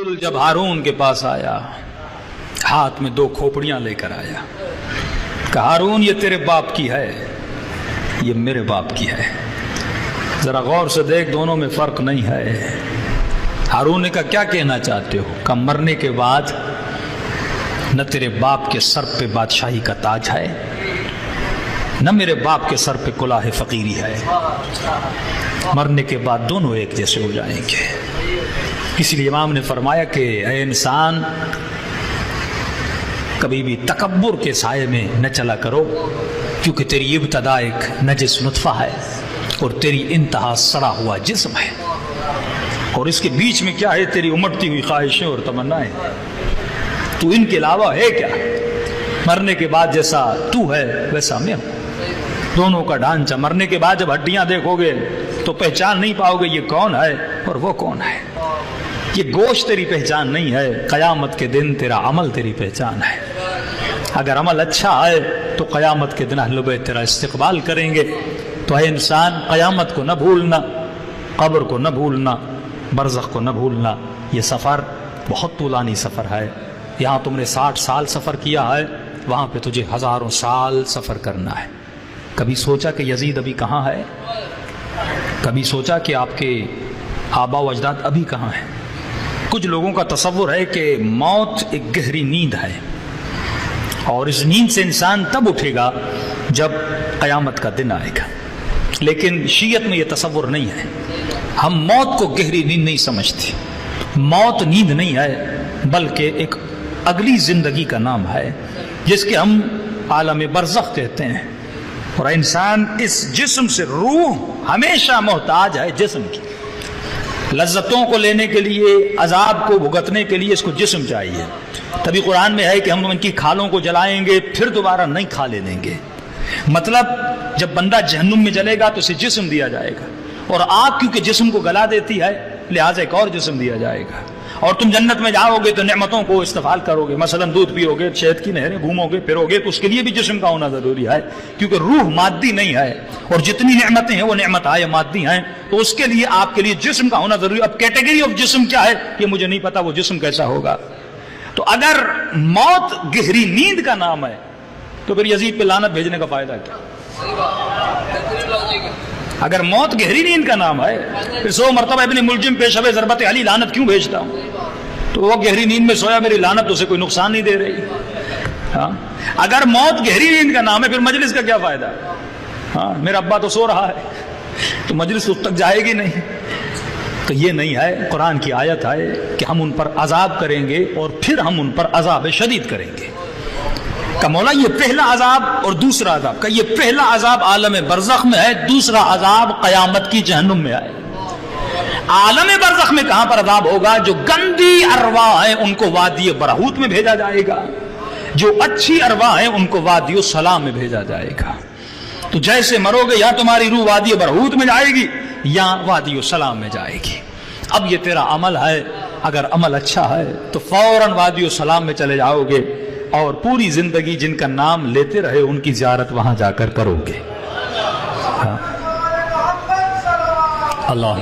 رسول جب ہارون کے پاس آیا ہاتھ میں 2 کھوپڑیاں لے کر آیا، کہا ہارون یہ تیرے باپ کی ہے، یہ میرے باپ کی ہے، ذرا غور سے دیکھ دونوں میں فرق نہیں ہے۔ ہارون نے کہا کیا کہنا چاہتے ہو؟ کہا مرنے کے بعد نہ تیرے باپ کے سر پہ بادشاہی کا تاج ہے نہ میرے باپ کے سر پہ کلاه فقیری ہے، مرنے کے بعد دونوں ایک جیسے ہو جائیں گے۔ اس لیے امام نے فرمایا کہ اے انسان کبھی بھی تکبر کے سائے میں نہ چلا کرو، کیونکہ تیری ابتدا ایک نجس نطفہ ہے اور تیری انتہا سڑا ہوا جسم ہے، اور اس کے بیچ میں کیا ہے؟ تیری امٹتی ہوئی خواہشیں اور تمنائیں۔ تو ان کے علاوہ ہے کیا؟ مرنے کے بعد جیسا تو ہے ویسا میں ہوں، دونوں کا ڈھانچہ۔ مرنے کے بعد جب ہڈیاں دیکھو گے تو پہچان نہیں پاؤ گے یہ کون ہے اور وہ کون ہے۔ یہ گوشت تیری پہچان نہیں ہے، قیامت کے دن تیرا عمل تیری پہچان ہے۔ اگر عمل اچھا ہے تو قیامت کے دن اہل بیت تیرا استقبال کریں گے۔ تو اے انسان قیامت کو نہ بھولنا، قبر کو نہ بھولنا، برزخ کو نہ بھولنا۔ یہ سفر بہت طولانی سفر ہے، یہاں تم نے 60 سال سفر کیا ہے، وہاں پہ تجھے ہزاروں سال سفر کرنا ہے۔ کبھی سوچا کہ یزید ابھی کہاں ہے؟ کبھی سوچا کہ آپ کے آبا و اجداد ابھی کہاں ہیں؟ کچھ لوگوں کا تصور ہے کہ موت ایک گہری نیند ہے، اور اس نیند سے انسان تب اٹھے گا جب قیامت کا دن آئے گا، لیکن شیعت میں یہ تصور نہیں ہے۔ ہم موت کو گہری نیند نہیں سمجھتے، موت نیند نہیں ہے بلکہ ایک اگلی زندگی کا نام ہے جس کے ہم عالم برزخ کہتے ہیں۔ اور انسان اس جسم سے، روح ہمیشہ محتاج ہے جسم کی، لذتوں کو لینے کے لیے، عذاب کو بھگتنے کے لیے اس کو جسم چاہیے۔ تبھی قرآن میں ہے کہ ہم ان کی کھالوں کو جلائیں گے پھر دوبارہ نہیں کھالے دیں گے۔ مطلب جب بندہ جہنم میں جلے گا تو اسے جسم دیا جائے گا، اور آگ کیونکہ جسم کو گلا دیتی ہے لہٰذا ایک اور جسم دیا جائے گا۔ اور تم جنت میں جاؤ گے تو نعمتوں کو استفاد کرو گے، مثلا دودھ پیو گے، شہد کی نہریں گھومو گے، پھرو گے، تو اس کے لیے بھی جسم کا ہونا ضروری ہے، کیونکہ روح مادی نہیں ہے، اور جتنی نعمتیں ہیں وہ نعمت مادی ہیں، تو اس کے لیے آپ کے لیے جسم کا ہونا ضروری ہے۔ اب کیٹیگری آف جسم کیا ہے یہ مجھے نہیں پتا، وہ جسم کیسا ہوگا۔ تو اگر موت گہری نیند کا نام ہے تو پھر یزید پہ لعنت بھیجنے کا فائدہ کیا؟ اگر موت گہری نیند کا نام ہے پھر 100 مرتبہ ابن ملجم پہ شب ضربت علی لعنت کیوں بھیجتا ہوں؟ تو وہ گہری نیند میں سویا، میری لعنت اسے کوئی نقصان نہیں دے رہی۔ ہاں اگر موت گہری نیند کا نام ہے پھر مجلس کا کیا فائدہ؟ ہاں میرا ابا تو سو رہا ہے تو مجلس اس تک جائے گی نہیں۔ تو یہ نہیں ہے، قرآن کی آیت ہے کہ ہم ان پر عذاب کریں گے اور پھر ہم ان پر عذاب شدید کریں گے۔ کہ مولا یہ پہلا عذاب اور دوسرا عذاب، کہ یہ پہلا عذاب عالم برزخ میں ہے، دوسرا عذاب قیامت کی جہنم میں ہے۔ عالم برزخ میں کہاں پر عذاب ہوگا؟ جو گندی ارواح ہیں ان کو وادی برہوت میں بھیجا جائے گا، جو اچھی ارواح ہیں ان کو وادی السلام میں بھیجا جائے گا۔ تو جیسے مرو گے یا تمہاری روح وادی برہوت میں جائے گی یا وادی السلام میں جائے گی۔ اب یہ تیرا عمل ہے، اگر عمل اچھا ہے تو فوراً وادی السلام میں چلے جاؤ گے، اور پوری زندگی جن کا نام لیتے رہے ان کی زیارت وہاں جا کر کرو گے۔ اللہ